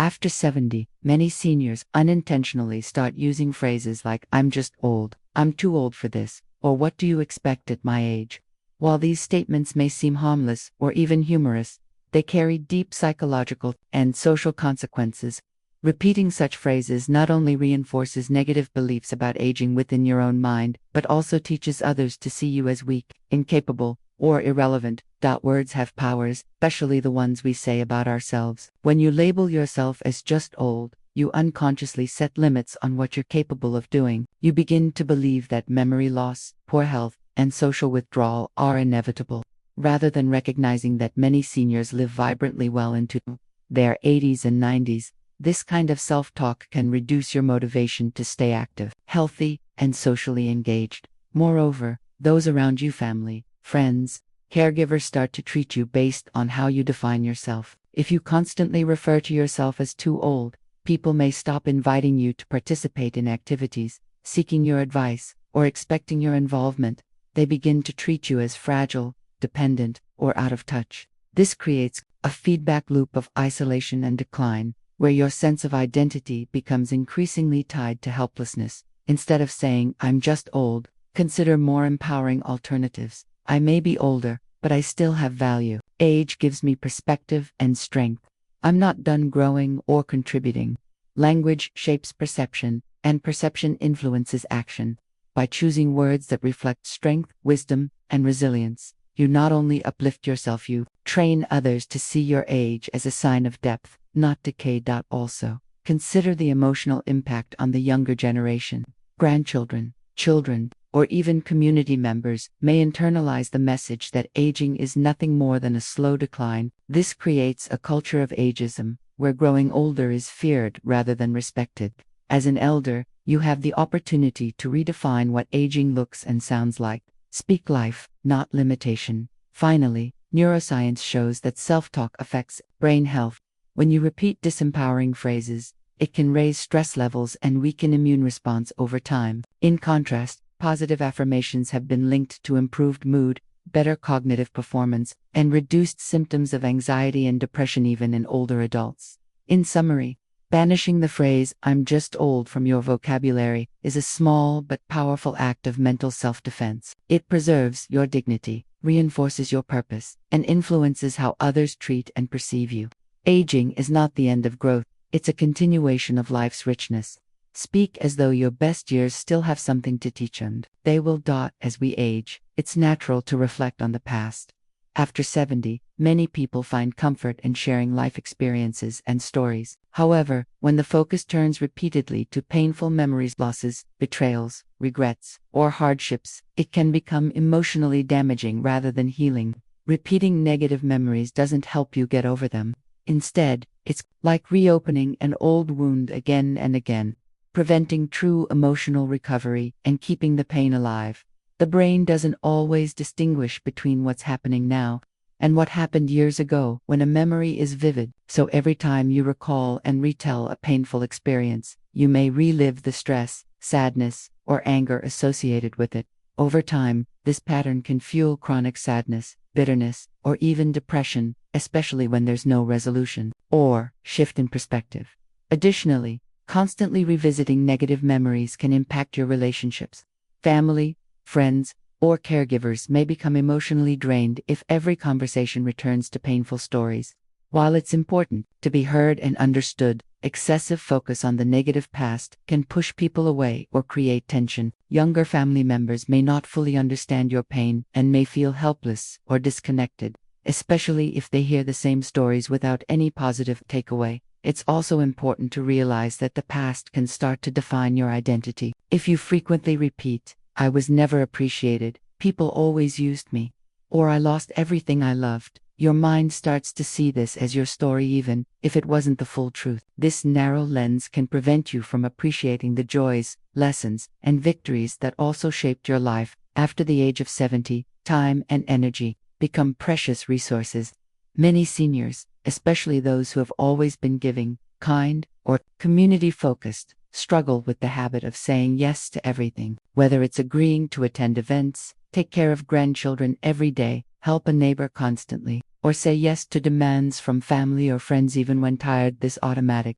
After 70, many seniors unintentionally start using phrases like, "I'm just old," "I'm too old for this," or "What do you expect at my age?" While these statements may seem harmless or even humorous, they carry deep psychological and social consequences. Repeating such phrases not only reinforces negative beliefs about aging within your own mind, but also teaches others to see you as weak, incapable, or irrelevant. Words have powers, especially the ones we say about ourselves. When you label yourself as just old, you unconsciously set limits on what you're capable of doing. You begin to believe that memory loss, poor health, and social withdrawal are inevitable, rather than recognizing that many seniors live vibrantly well into their 80s and 90s. This kind of self-talk can reduce your motivation to stay active, healthy, and socially engaged. Moreover, those around you, family, friends, caregivers, start to treat you based on how you define yourself. If you constantly refer to yourself as too old, people may stop inviting you to participate in activities, seeking your advice, or expecting your involvement. They begin to treat you as fragile, dependent, or out of touch. This creates a feedback loop of isolation and decline, where your sense of identity becomes increasingly tied to helplessness. Instead of saying, "I'm just old," consider more empowering alternatives. "I may be older, but I still have value. Age gives me perspective and strength. I'm not done growing or contributing." Language shapes perception, and perception influences action. By choosing words that reflect strength, wisdom, and resilience, you not only uplift yourself, you train others to see your age as a sign of depth, not decay. Also, consider the emotional impact on the younger generation. Grandchildren, children, or even community members may internalize the message that aging is nothing more than a slow decline. This creates a culture of ageism, where growing older is feared rather than respected. As an elder, you have the opportunity to redefine what aging looks and sounds like. Speak life, not limitation. Finally, neuroscience shows that self-talk affects brain health. When you repeat disempowering phrases, it can raise stress levels and weaken immune response over time. In contrast, positive affirmations have been linked to improved mood, better cognitive performance, and reduced symptoms of anxiety and depression even in older adults. In summary, banishing the phrase, "I'm just old," from your vocabulary is a small but powerful act of mental self-defense. It preserves your dignity, reinforces your purpose, and influences how others treat and perceive you. Aging is not the end of growth, it's a continuation of life's richness. Speak as though your best years still have something to teach, and they will. As we age, it's natural to reflect on the past. After 70, many people find comfort in sharing life experiences and stories. However, when the focus turns repeatedly to painful memories, losses, betrayals, regrets, or hardships, it can become emotionally damaging rather than healing. Repeating negative memories doesn't help you get over them. Instead, it's like reopening an old wound again and again, preventing true emotional recovery and keeping the pain alive. The brain doesn't always distinguish between what's happening now and what happened years ago when a memory is vivid. So every time you recall and retell a painful experience, you may relive the stress, sadness, or anger associated with it. Over time, this pattern can fuel chronic sadness, bitterness, or even depression, especially when there's no resolution or shift in perspective. Additionally, constantly revisiting negative memories can impact your relationships. Family, friends, or caregivers may become emotionally drained if every conversation returns to painful stories. While it's important to be heard and understood, excessive focus on the negative past can push people away or create tension. Younger family members may not fully understand your pain and may feel helpless or disconnected, especially if they hear the same stories without any positive takeaway. It's also important to realize that the past can start to define your identity. If you frequently repeat, "I was never appreciated, people always used me," or "I lost everything I loved," your mind starts to see this as your story even if it wasn't the full truth. This narrow lens can prevent you from appreciating the joys, lessons, and victories that also shaped your life. After the age of 70, time and energy become precious resources. Many seniors, especially those who have always been giving, kind, or community-focused, struggle with the habit of saying yes to everything. Whether it's agreeing to attend events, take care of grandchildren every day, help a neighbor constantly, or say yes to demands from family or friends even when tired. This automatic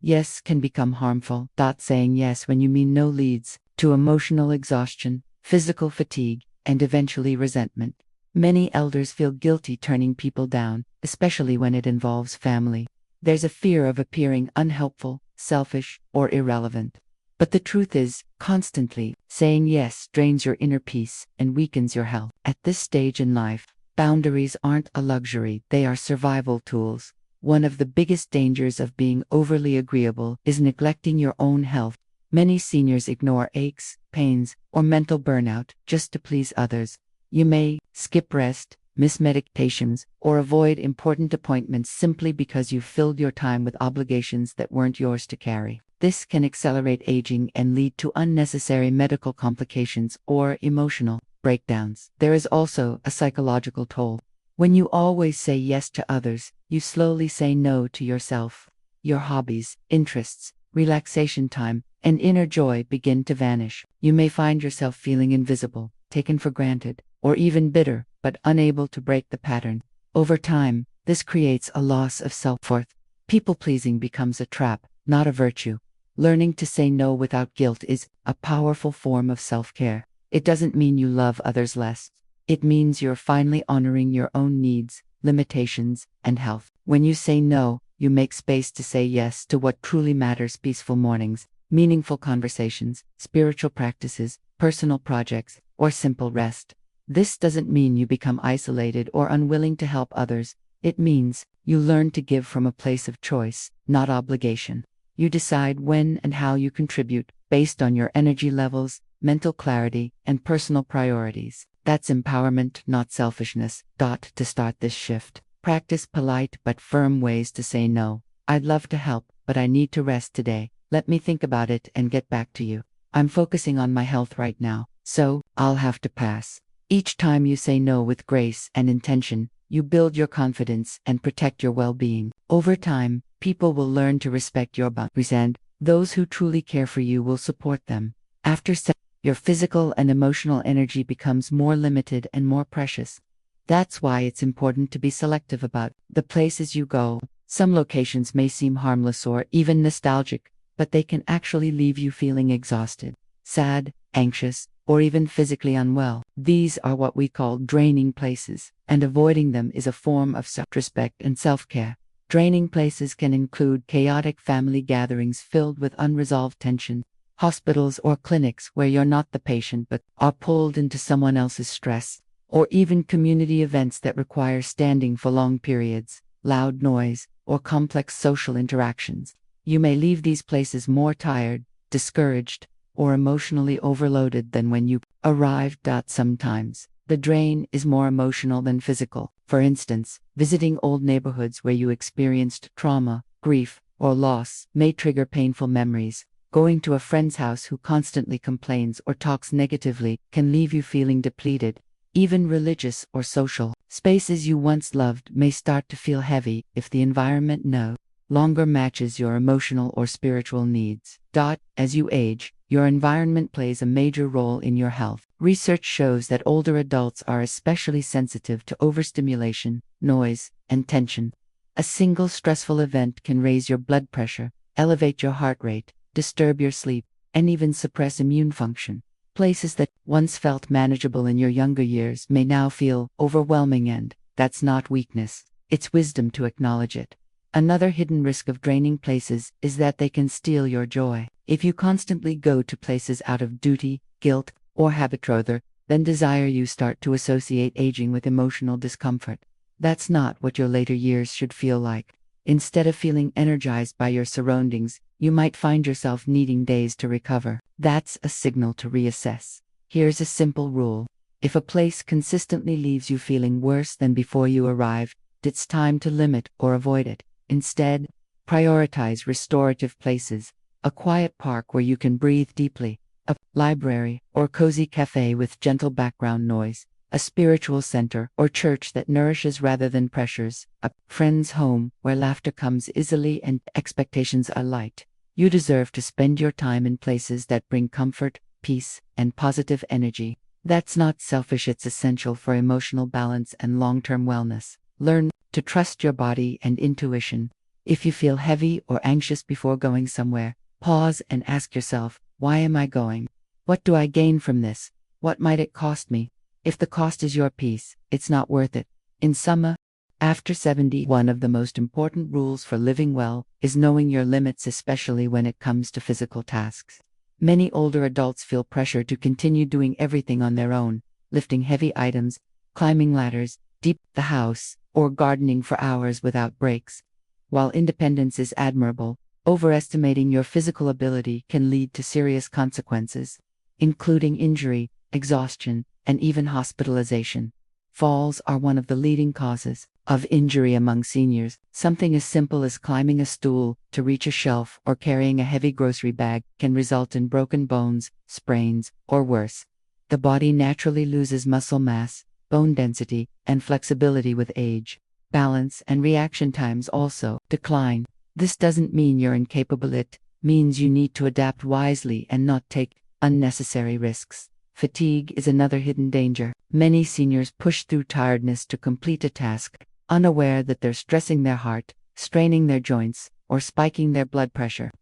yes can become harmful. Saying yes when you mean no leads to emotional exhaustion, physical fatigue, and eventually resentment. Many elders feel guilty turning people down, especially when it involves family. There's a fear of appearing unhelpful, selfish, or irrelevant. But the truth is, constantly saying yes drains your inner peace and weakens your health. At this stage in life, boundaries aren't a luxury, they are survival tools. One of the biggest dangers of being overly agreeable is neglecting your own health. Many seniors ignore aches, pains, or mental burnout just to please others. You may skip rest, miss medications, or avoid important appointments simply because you filled your time with obligations that weren't yours to carry. This can accelerate aging and lead to unnecessary medical complications or emotional breakdowns. There is also a psychological toll. When you always say yes to others, you slowly say no to yourself. Your hobbies, interests, relaxation time, and inner joy begin to vanish. You may find yourself feeling invisible, taken for granted, or even bitter, but unable to break the pattern. Over time, this creates a loss of self-worth. People-pleasing becomes a trap, not a virtue. Learning to say no without guilt is a powerful form of self-care. It doesn't mean you love others less. It means you're finally honoring your own needs, limitations, and health. When you say no, you make space to say yes to what truly matters: peaceful mornings, meaningful conversations, spiritual practices, personal projects, or simple rest. This doesn't mean you become isolated or unwilling to help others. It means you learn to give from a place of choice, not obligation. You decide when and how you contribute, based on your energy levels, mental clarity, and personal priorities. That's empowerment, not selfishness. To start this shift, practice polite but firm ways to say no. I'd love to help, but I need to rest today. Let me think about it and get back to you. I'm focusing on my health right now, so I'll have to pass. Each time you say no with grace and intention, you build your confidence and protect your well-being. Over time, people will learn to respect your boundaries, and those who truly care for you will support them. After your physical and emotional energy becomes more limited and more precious. That's why it's important to be selective about the places you go. Some locations may seem harmless or even nostalgic, but they can actually leave you feeling exhausted, sad, anxious, or even physically unwell. These are what we call draining places, and avoiding them is a form of self-respect and self-care. Draining places can include chaotic family gatherings filled with unresolved tension, hospitals or clinics where you're not the patient but are pulled into someone else's stress, or even community events that require standing for long periods, loud noise, or complex social interactions. You may leave these places more tired, discouraged, or emotionally overloaded than when you arrived. Sometimes, the drain is more emotional than physical. For instance, visiting old neighborhoods where you experienced trauma, grief, or loss may trigger painful memories. Going to a friend's house who constantly complains or talks negatively can leave you feeling depleted. Even religious or social spaces you once loved may start to feel heavy if the environment no longer matches your emotional or spiritual needs. As you age, your environment plays a major role in your health. Research shows that older adults are especially sensitive to overstimulation, noise, and tension. A single stressful event can raise your blood pressure, elevate your heart rate, disturb your sleep, and even suppress immune function. Places that once felt manageable in your younger years may now feel overwhelming, and that's not weakness, it's wisdom to acknowledge it. Another hidden risk of draining places is that they can steal your joy. If you constantly go to places out of duty, guilt, or habit, then you start to associate aging with emotional discomfort. That's not what your later years should feel like. Instead of feeling energized by your surroundings, you might find yourself needing days to recover. That's a signal to reassess. Here's a simple rule. If a place consistently leaves you feeling worse than before you arrived, it's time to limit or avoid it. Instead, prioritize restorative places, a quiet park where you can breathe deeply, a library or cozy cafe with gentle background noise, a spiritual center or church that nourishes rather than pressures, a friend's home where laughter comes easily and expectations are light. You deserve to spend your time in places that bring comfort, peace, and positive energy. That's not selfish, it's essential for emotional balance and long-term wellness. Learn to trust your body and intuition. If you feel heavy or anxious before going somewhere, pause and ask yourself, why am I going? What do I gain from this? What might it cost me? If the cost is your peace, it's not worth it. In summa, after 70, one of the most important rules for living well is knowing your limits, especially when it comes to physical tasks. Many older adults feel pressure to continue doing everything on their own, lifting heavy items, climbing ladders, deep the house, or gardening for hours without breaks. While independence is admirable, overestimating your physical ability can lead to serious consequences, including injury, exhaustion, and even hospitalization. Falls are one of the leading causes of injury among seniors. Something as simple as climbing a stool to reach a shelf or carrying a heavy grocery bag can result in broken bones, sprains, or worse. The body naturally loses muscle mass, bone density, and flexibility with age. Balance and reaction times also decline. This doesn't mean you're incapable, it means you need to adapt wisely and not take unnecessary risks. Fatigue is another hidden danger. Many seniors push through tiredness to complete a task, unaware that they're stressing their heart, straining their joints, or spiking their blood pressure.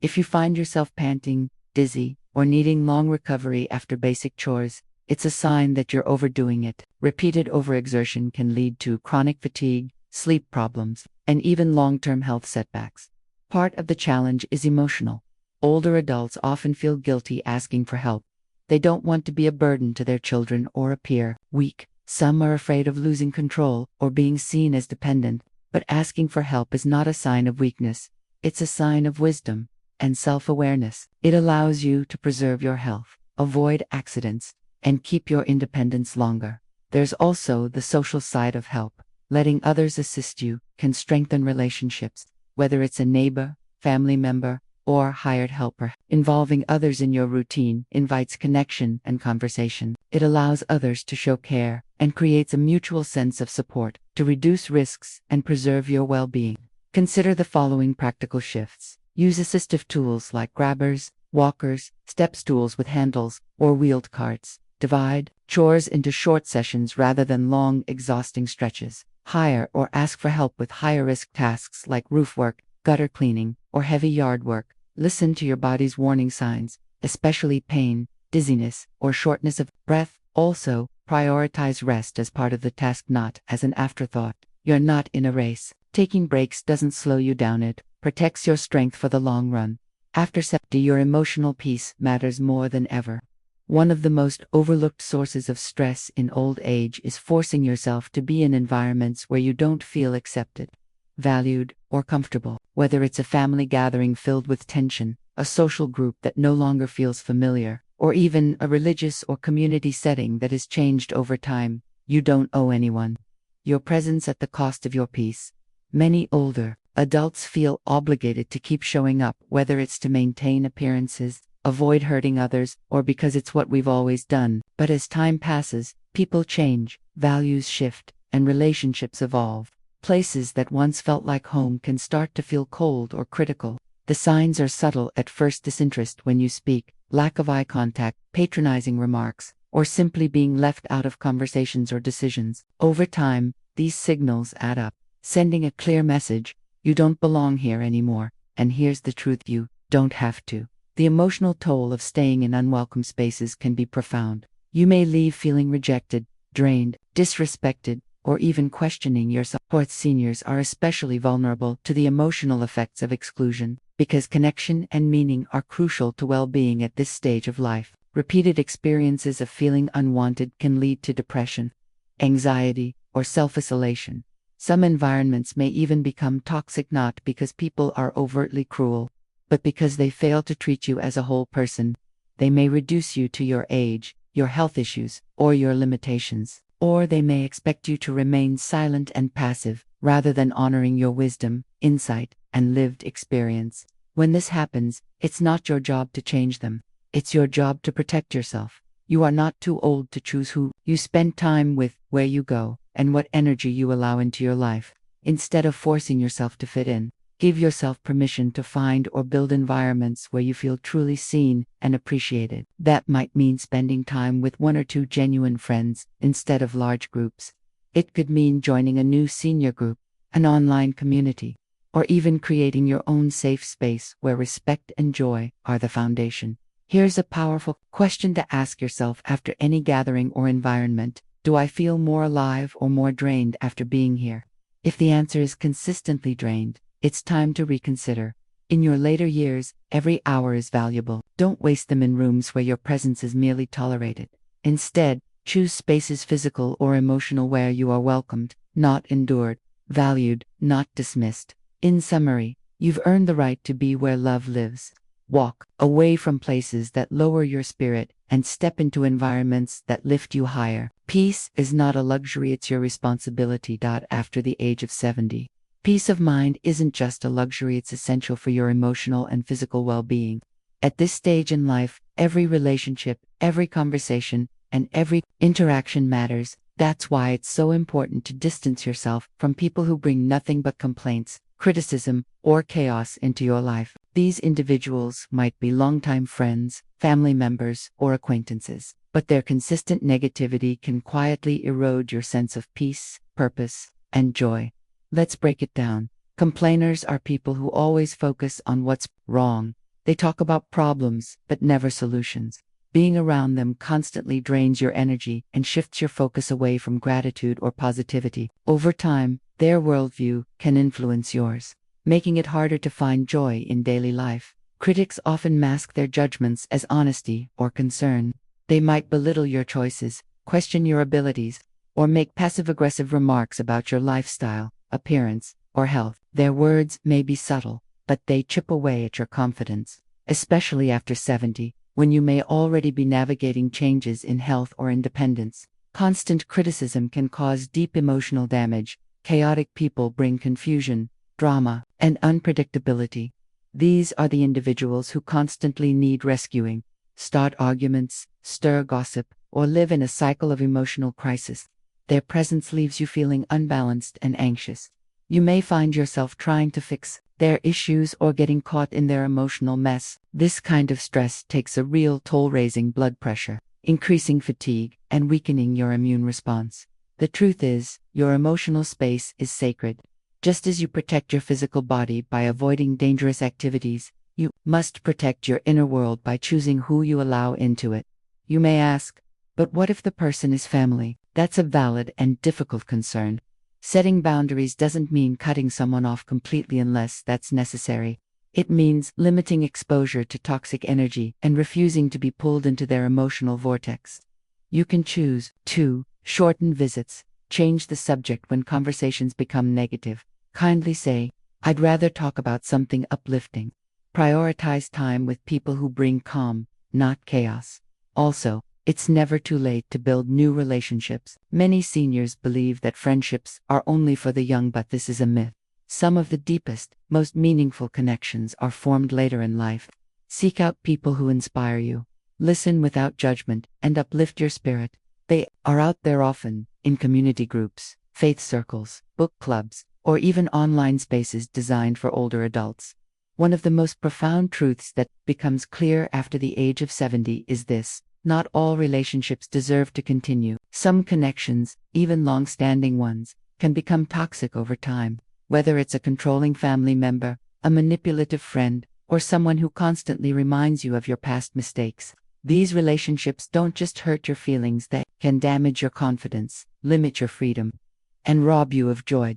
If you find yourself panting, dizzy, or needing long recovery after basic chores, it's a sign that you're overdoing it. Repeated overexertion can lead to chronic fatigue, sleep problems, and even long-term health setbacks. Part of the challenge is emotional. Older adults often feel guilty asking for help. They don't want to be a burden to their children or appear weak. Some are afraid of losing control or being seen as dependent, but asking for help is not a sign of weakness. It's a sign of wisdom and self-awareness. It allows you to preserve your health, avoid accidents, and keep your independence longer. There's also the social side of help. Letting others assist you can strengthen relationships, whether it's a neighbor, family member, or hired helper. Involving others in your routine invites connection and conversation. It allows others to show care and creates a mutual sense of support to reduce risks and preserve your well-being. Consider the following practical shifts. Use assistive tools like grabbers, walkers, step stools with handles, or wheeled carts. Divide chores into short sessions rather than long, exhausting stretches. Hire or ask for help with higher-risk tasks like roof work, gutter cleaning, or heavy yard work. Listen to your body's warning signs, especially pain, dizziness, or shortness of breath. Also, prioritize rest as part of the task, not as an afterthought. You're not in a race. Taking breaks doesn't slow you down, it protects your strength for the long run. After 70, your emotional peace matters more than ever. One of the most overlooked sources of stress in old age is forcing yourself to be in environments where you don't feel accepted, valued, or comfortable. Whether it's a family gathering filled with tension, a social group that no longer feels familiar, or even a religious or community setting that has changed over time, you don't owe anyone your presence at the cost of your peace. Many older adults feel obligated to keep showing up, whether it's to maintain appearances, avoid hurting others, or because it's what we've always done. But as time passes, people change, values shift, and relationships evolve. Places that once felt like home can start to feel cold or critical. The signs are subtle at first: disinterest when you speak, lack of eye contact, patronizing remarks, or simply being left out of conversations or decisions. Over time, these signals add up, sending a clear message: you don't belong here anymore, and here's the truth, you don't have to. The emotional toll of staying in unwelcome spaces can be profound. You may leave feeling rejected, drained, disrespected, or even questioning yourself. Seniors are especially vulnerable to the emotional effects of exclusion, because connection and meaning are crucial to well-being at this stage of life. Repeated experiences of feeling unwanted can lead to depression, anxiety, or self-isolation. Some environments may even become toxic, not because people are overtly cruel, but because they fail to treat you as a whole person. They may reduce you to your age, your health issues, or your limitations. Or they may expect you to remain silent and passive, rather than honoring your wisdom, insight, and lived experience. When this happens, it's not your job to change them. It's your job to protect yourself. You are not too old to choose who you spend time with, where you go, and what energy you allow into your life. Instead of forcing yourself to fit in, give yourself permission to find or build environments where you feel truly seen and appreciated. That might mean spending time with one or two genuine friends instead of large groups. It could mean joining a new senior group, an online community, or even creating your own safe space where respect and joy are the foundation. Here's a powerful question to ask yourself after any gathering or environment. Do I feel more alive or more drained after being here? If the answer is consistently drained, it's time to reconsider. In your later years, every hour is valuable. Don't waste them in rooms where your presence is merely tolerated. Instead, choose spaces physical or emotional where you are welcomed, not endured, valued, not dismissed. In summary, you've earned the right to be where love lives. Walk away from places that lower your spirit and step into environments that lift you higher. Peace is not a luxury, it's your responsibility. After the age of 70. Peace of mind isn't just a luxury, it's essential for your emotional and physical well-being. At this stage in life, every relationship, every conversation, and every interaction matters. That's why it's so important to distance yourself from people who bring nothing but complaints, criticism, or chaos into your life. These individuals might be longtime friends, family members, or acquaintances, but their consistent negativity can quietly erode your sense of peace, purpose, and joy. Let's break it down. Complainers are people who always focus on what's wrong. They talk about problems, but never solutions. Being around them constantly drains your energy and shifts your focus away from gratitude or positivity. Over time, their worldview can influence yours, making it harder to find joy in daily life. Critics often mask their judgments as honesty or concern. They might belittle your choices, question your abilities, or make passive-aggressive remarks about your lifestyle, appearance, or health. Their words may be subtle, but they chip away at your confidence, especially after 70, when you may already be navigating changes in health or independence. Constant criticism can cause deep emotional damage. Chaotic people bring confusion, drama, and unpredictability. These are the individuals who constantly need rescuing, start arguments, stir gossip, or live in a cycle of emotional crisis. Their presence leaves you feeling unbalanced and anxious. You may find yourself trying to fix their issues or getting caught in their emotional mess. This kind of stress takes a real toll, raising blood pressure, increasing fatigue, and weakening your immune response. The truth is, your emotional space is sacred. Just as you protect your physical body by avoiding dangerous activities, you must protect your inner world by choosing who you allow into it. You may ask, but what if the person is family? That's a valid and difficult concern. Setting boundaries doesn't mean cutting someone off completely unless that's necessary. It means limiting exposure to toxic energy and refusing to be pulled into their emotional vortex. You can choose to shorten visits, change the subject when conversations become negative. Kindly say, I'd rather talk about something uplifting. Prioritize time with people who bring calm, not chaos. Also, it's never too late to build new relationships. Many seniors believe that friendships are only for the young, but this is a myth. Some of the deepest, most meaningful connections are formed later in life. Seek out people who inspire you. Listen without judgment and uplift your spirit. They are out there often, in community groups, faith circles, book clubs, or even online spaces designed for older adults. One of the most profound truths that becomes clear after the age of 70 is this: not all relationships deserve to continue. Some connections, even long-standing ones, can become toxic over time. Whether it's a controlling family member, a manipulative friend, or someone who constantly reminds you of your past mistakes. These relationships don't just hurt your feelings, they can damage your confidence, limit your freedom, and rob you of joy.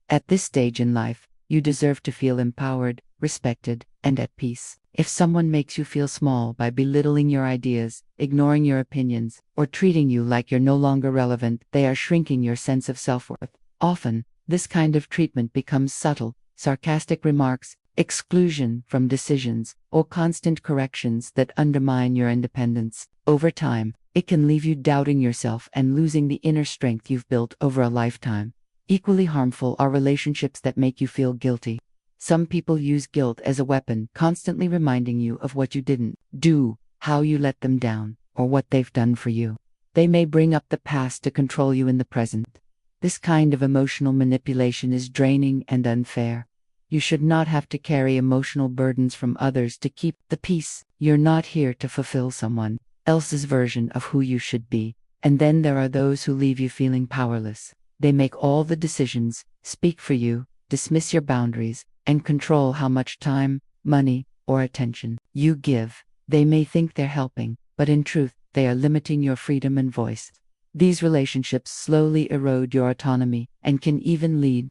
At this stage in life, you deserve to feel empowered, respected, and at peace. If someone makes you feel small by belittling your ideas, ignoring your opinions, or treating you like you're no longer relevant, they are shrinking your sense of self-worth. Often, this kind of treatment becomes subtle: sarcastic remarks, exclusion from decisions, or constant corrections that undermine your independence. Over time, it can leave you doubting yourself and losing the inner strength you've built over a lifetime. Equally harmful are relationships that make you feel guilty. Some people use guilt as a weapon, constantly reminding you of what you didn't do, how you let them down, or what they've done for you. They may bring up the past to control you in the present. This kind of emotional manipulation is draining and unfair. You should not have to carry emotional burdens from others to keep the peace. You're not here to fulfill someone else's version of who you should be. And then there are those who leave you feeling powerless. They make all the decisions, speak for you, dismiss your boundaries, and control how much time, money, or attention you give. They may think they're helping, but in truth, they are limiting your freedom and voice. These relationships slowly erode your autonomy and can even lead